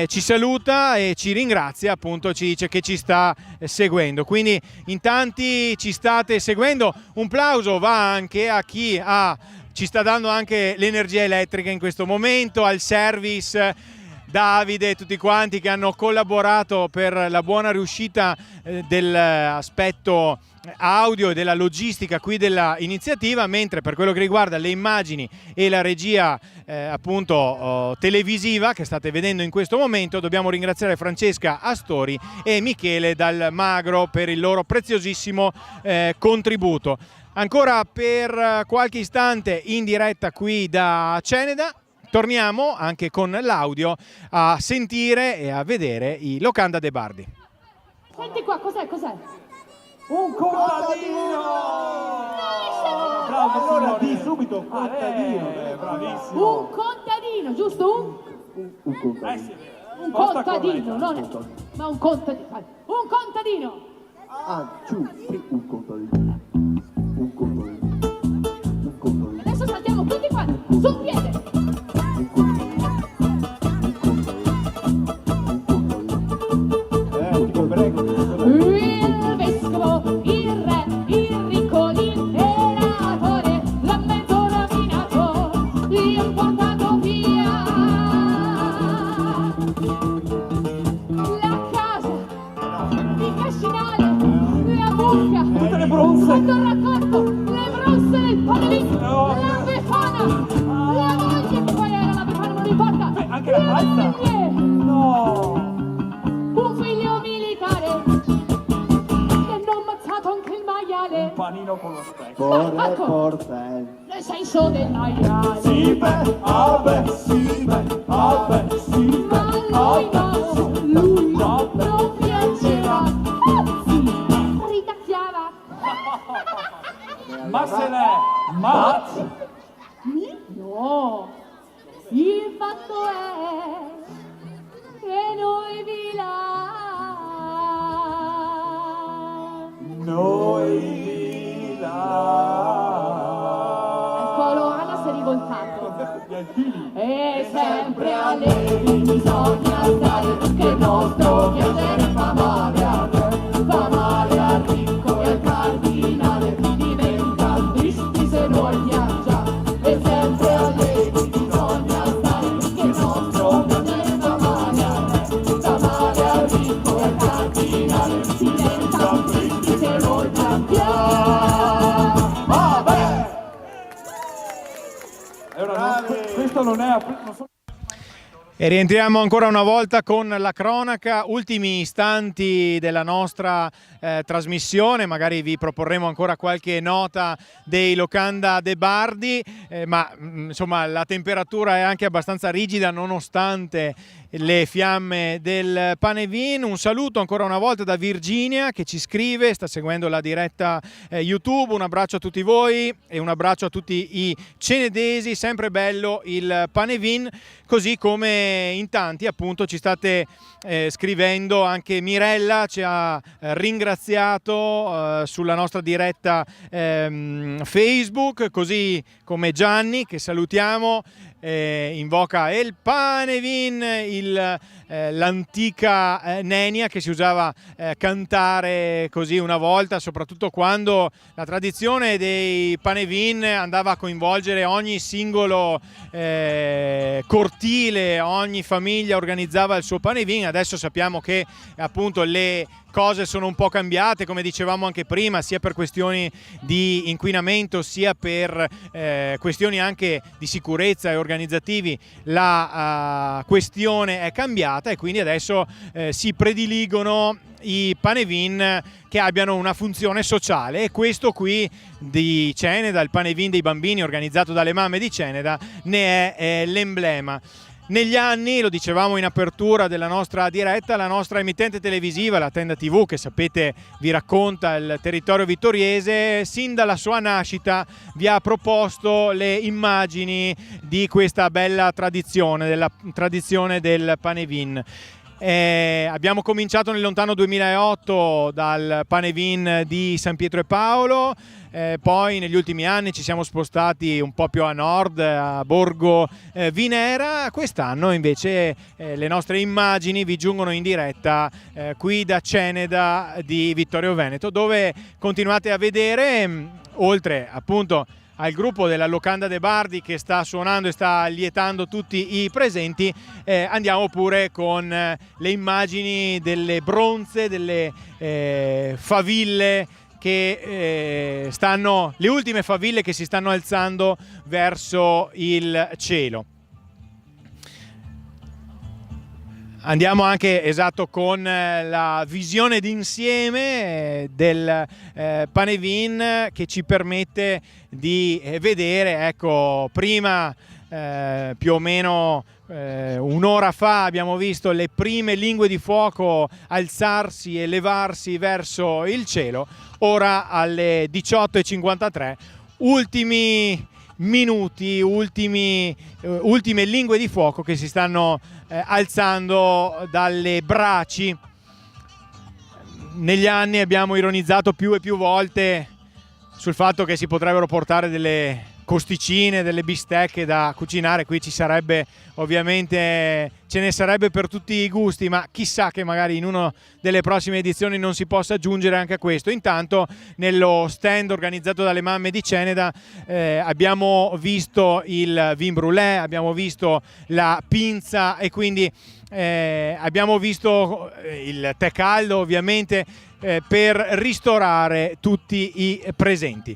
Speaker 1: ci saluta e ci ringrazia, appunto ci dice che ci sta seguendo. Quindi in tanti ci state seguendo. Un plauso va anche a chi ci sta dando anche l'energia elettrica in questo momento, al service Davide e tutti quanti che hanno collaborato per la buona riuscita dell'aspetto audio e della logistica qui della iniziativa, mentre per quello che riguarda le immagini e la regia appunto televisiva che state vedendo in questo momento, dobbiamo ringraziare Francesca Astori e Michele Dal Magro per il loro preziosissimo contributo. Ancora per qualche istante in diretta qui da Ceneda. Torniamo anche con l'audio a sentire e a vedere i Locanda de Bardi.
Speaker 3: Senti qua, cos'è?
Speaker 6: Un contadino! Bravo, allora di subito contadino. Bravissimo.
Speaker 3: Un contadino, giusto?
Speaker 6: Un contadino.
Speaker 7: Sì,
Speaker 3: Un contadino, non è, ma un contadino. Un contadino!
Speaker 6: Un contadino. Un contadino. Un contadino.
Speaker 3: Adesso saltiamo tutti quanti, su un piede! Il vescovo, il re, il ricco, l'imperatore, l'ha mezzo rovinato, li ho portato via. La casa, il cascinale, la mucca,
Speaker 6: Tutte le bronze.
Speaker 3: quando ho raccolto le bronze del Panevin, la befana, la moglie, che poi era la befana, non importa,
Speaker 6: Anche la pazza.
Speaker 3: moglie.
Speaker 6: No.
Speaker 3: Un figlio militare che non ammazzato anche il maiale.
Speaker 6: Panino con lo specchio.
Speaker 3: Portello. Nel senso del maiale.
Speaker 6: Sì, beh, vabbè, sì, beh, vabbè, sì,
Speaker 3: Ma
Speaker 6: beh,
Speaker 3: lui
Speaker 6: vabbè,
Speaker 3: no,
Speaker 6: sì,
Speaker 3: lui
Speaker 6: vabbè.
Speaker 3: non piaceva, anzi ridacchiava.
Speaker 6: Ma se n'è, ma...
Speaker 3: No, il fatto è che noi
Speaker 6: Noi di là.
Speaker 3: Eccolo, Anna si è rivoltato.
Speaker 6: Gli alpini.
Speaker 3: E sempre allegri bisogna stare, che il nostro piacere fa male a te, fa male al ricco e al cardinale, diventa tristi se noi viaggiamo. E sempre allegri bisogna stare, che il nostro piacere fa male a te, fa male al ricco e al cardinale, diventa tristi se noi viaggiamo.
Speaker 6: Vabbè! E ora questo non è... Non so...
Speaker 1: E rientriamo ancora una volta con la cronaca, ultimi istanti della nostra trasmissione, magari vi proporremo ancora qualche nota dei Locanda de Bardi, ma insomma la temperatura è anche abbastanza rigida nonostante le fiamme del Panevin. Un saluto ancora una volta da Virginia che ci scrive, sta seguendo la diretta YouTube, un abbraccio a tutti voi e un abbraccio a tutti i cenedesi, sempre bello il Panevin, così come in tanti appunto ci state scrivendo. Anche Mirella ci ha ringraziato sulla nostra diretta Facebook, così come Gianni che salutiamo, invoca il Panevin, l'antica nenia che si usava cantare così una volta, soprattutto quando la tradizione dei Panevin andava a coinvolgere ogni singolo cortile, ogni famiglia organizzava il suo Panevin. Adesso sappiamo che appunto le cose sono un po' cambiate, come dicevamo anche prima, sia per questioni di inquinamento sia per questioni anche di sicurezza e organizzativi. La questione è cambiata e quindi adesso si prediligono i Panevin che abbiano una funzione sociale, e questo qui di Ceneda, il Panevin dei bambini organizzato dalle mamme di Ceneda, ne è l'emblema. Negli anni, lo dicevamo in apertura della nostra diretta, la nostra emittente televisiva, la Tenda TV, che sapete vi racconta il territorio vittoriese, sin dalla sua nascita vi ha proposto le immagini di questa bella tradizione, della tradizione del Panevin. Abbiamo cominciato nel lontano 2008 dal Panevin di San Pietro e Paolo, poi negli ultimi anni ci siamo spostati un po' più a nord, a Borgo Vinera. Quest'anno invece le nostre immagini vi giungono in diretta qui da Ceneda di Vittorio Veneto, dove continuate a vedere, oltre appunto al gruppo della Locanda de Bardi che sta suonando e sta lietando tutti i presenti, andiamo pure con le immagini delle bronze, delle faville che stanno, le ultime faville che si stanno alzando verso il cielo. Andiamo anche con la visione d'insieme del Panevin, che ci permette di vedere, ecco, prima più o meno un'ora fa abbiamo visto le prime lingue di fuoco alzarsi e levarsi verso il cielo. Ora alle 18:53 ultimi minuti, ultime lingue di fuoco che si stanno alzando dalle braci. Negli anni abbiamo ironizzato più e più volte sul fatto che si potrebbero portare delle costicine, delle bistecche da cucinare. Qui ci sarebbe, ovviamente ce ne sarebbe per tutti i gusti, ma chissà che magari in una delle prossime edizioni non si possa aggiungere anche a questo. Intanto nello stand organizzato dalle mamme di Ceneda abbiamo visto il vin brûlé, abbiamo visto la pinza e quindi abbiamo visto il tè caldo, ovviamente, per ristorare tutti i presenti.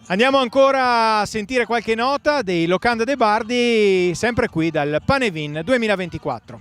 Speaker 1: Andiamo ancora a sentire qualche nota dei Locanda de Bardi, sempre qui dal Panevin 2024.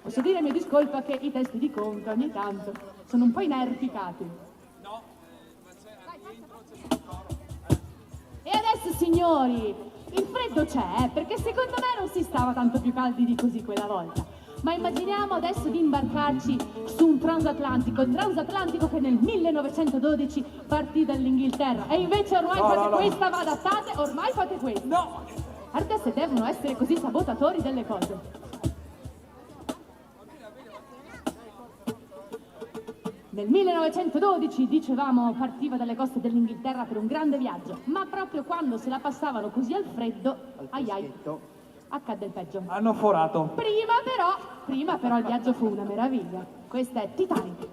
Speaker 3: Posso dire a mia discolpa che i testi di conto ogni tanto sono un po' inerficati. E adesso, signori, il freddo c'è, perché secondo me non si stava tanto più caldi di così quella volta. Ma immaginiamo adesso di imbarcarci su un transatlantico, il transatlantico che nel 1912 partì dall'Inghilterra. E invece ormai questa va adattate, ormai fate questo. No! Guarda se devono essere così sabotatori delle cose. Nel 1912, dicevamo, partiva dalle coste dell'Inghilterra per un grande viaggio, ma proprio quando se la passavano così al freddo, accadde il peggio.
Speaker 6: Hanno forato.
Speaker 3: Prima però il viaggio fu una meraviglia. Questa è Titanic.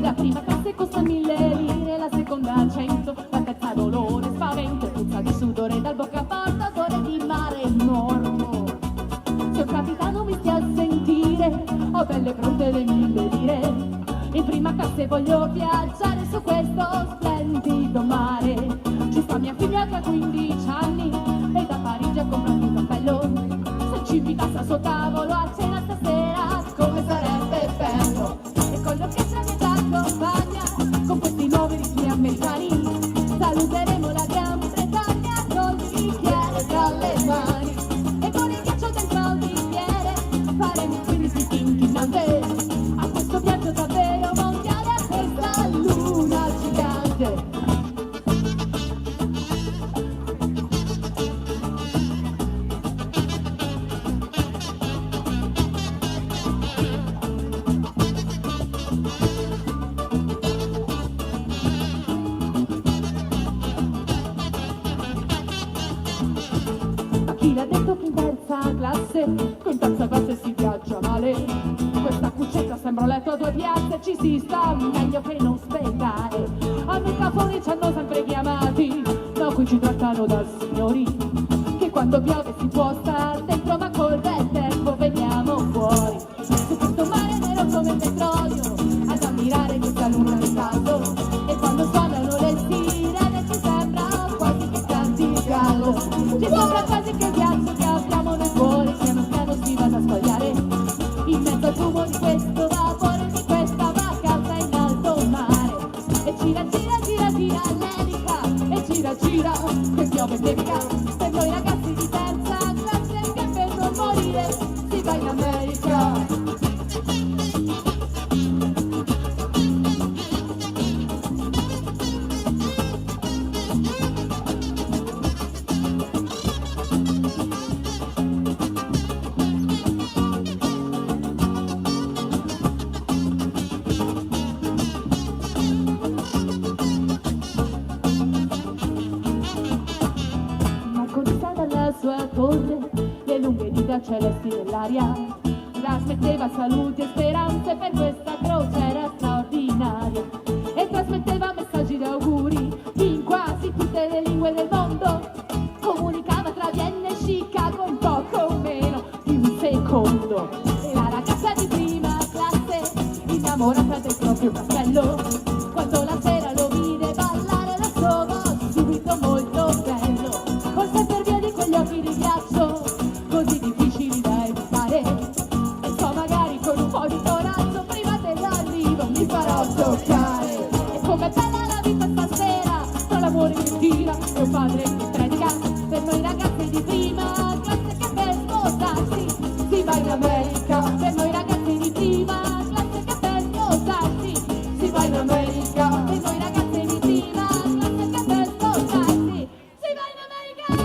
Speaker 3: La prima classe costa 1000 lire, la seconda 100, la terza dolore, spavento, puzza di sudore dal boccaporta, odore di mare morto. Se un capitano mi stia a sentire, ho belle pronte le 1000 lire. In prima classe voglio viaggiare su questo splendido mare. Ci sta mia figlia che ha 15 anni e da Parigi ha comprato un cappello. Se ci invitasse al suo tavolo a cena stasera, come sarebbe bello. E con l'orchestra che ci accompagna, con questi nuovi ritmi americani, saluteremo la Gran Bretagna con il bicchiere tra le mani. E con il ghiaccio dentro al bicchiere faremo quindi stinchi in a questo viaggio davvero mondiale, a questa luna gigante. Chi l'ha detto che in terza classe si viaggia male? Questa cuccetta sembra un letto a 2 piazze, ci si sta meglio che non sprecare. A microfoni ci hanno sempre chiamati, no, qui ci trattano da signori, che quando piove si può star dentro, ma col bel tempo veniamo fuori. Su questo mare nero come il petrolio, ad ammirare questa luna di caldo, e quando suonano le sirene ci sembra quasi che canti il gallo. Ci sembra quasi che il ghiaccio che abbiamo nel cuore piano piano si vada a squagliare. che dedica per noi ragazzi di terza classe che per non morire si va in America. Sua torre, le lunghe dita celesti dell'aria trasmetteva saluti e speranze, per questa croce era straordinaria, e trasmetteva messaggi di auguri in quasi tutte le lingue del mondo, comunicava tra Vienna e Chicago in poco meno di un secondo, e la ragazza di prima classe innamorata del proprio cappello, quando la sera lo vide ballare la trovò subito molto bello, forse per via di quegli occhi di ghiaccio così difficili da evitare, e so magari con un po' di coraggio prima dell'arrivo mi farò toccare. E com'è bella la vita stasera, tra l'amore che tira e un padre che predica, per noi ragazzi di prima classe che per sposarsi si va in America, per noi ragazzi di prima classe che per sposarsi si va in America, per noi ragazzi di prima classe che per sposarsi si va in America.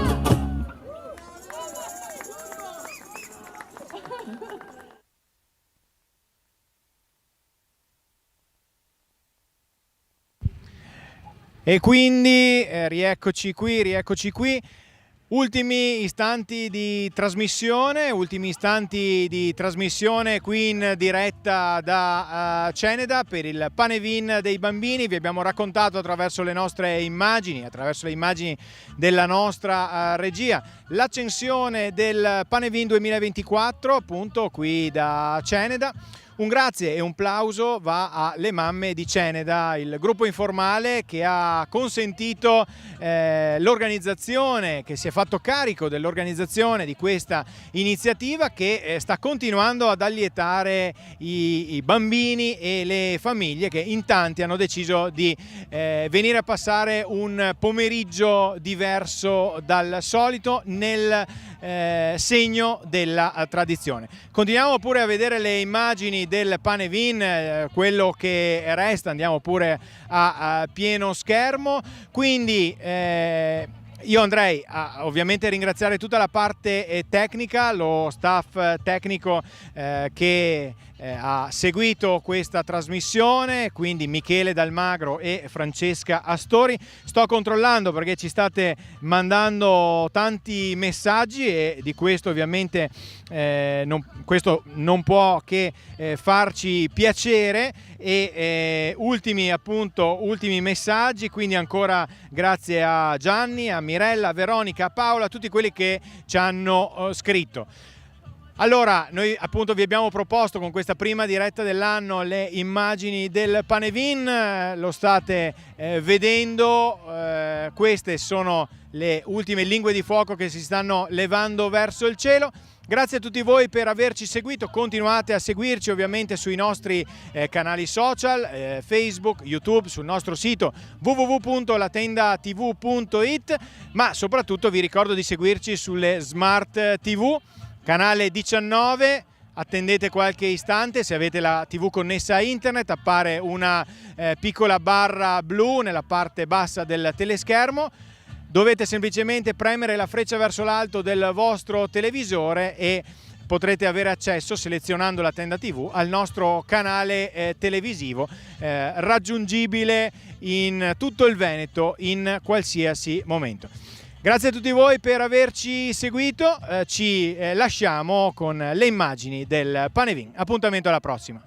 Speaker 1: E quindi rieccoci qui. Ultimi istanti di trasmissione qui in diretta da Ceneda per il Panevin dei bambini. Vi abbiamo raccontato attraverso le nostre immagini, attraverso le immagini della nostra regia, l'accensione del Panevin 2024 appunto qui da Ceneda. Un grazie e un plauso va alle mamme di Ceneda, il gruppo informale che ha consentito l'organizzazione, che si è fatto carico dell'organizzazione di questa iniziativa che sta continuando ad allietare i bambini e le famiglie che in tanti hanno deciso di venire a passare un pomeriggio diverso dal solito nel segno della tradizione. Continuiamo pure a vedere le immagini del Panevin, quello che resta, andiamo pure a pieno schermo, quindi io andrei a ovviamente ringraziare tutta la parte tecnica, lo staff tecnico che ha seguito questa trasmissione, quindi Michele Dalmagro e Francesca Astori. Sto controllando perché ci state mandando tanti messaggi e di questo ovviamente questo non può che farci piacere. E ultimi messaggi, quindi ancora grazie a Gianni, a Mirella, a Veronica, a Paola, a tutti quelli che ci hanno scritto. Allora, noi appunto vi abbiamo proposto con questa prima diretta dell'anno le immagini del Panevin, lo state vedendo, queste sono le ultime lingue di fuoco che si stanno levando verso il cielo. Grazie a tutti voi per averci seguito, continuate a seguirci ovviamente sui nostri canali social, Facebook, YouTube, sul nostro sito www.latendatv.it, ma soprattutto vi ricordo di seguirci sulle Smart TV, canale 19, attendete qualche istante, se avete la TV connessa a internet appare una piccola barra blu nella parte bassa del teleschermo. Dovete semplicemente premere la freccia verso l'alto del vostro televisore e potrete avere accesso, selezionando la Tenda TV, al nostro canale televisivo raggiungibile in tutto il Veneto in qualsiasi momento. Grazie a tutti voi per averci seguito, ci lasciamo con le immagini del Panevin. Appuntamento alla prossima.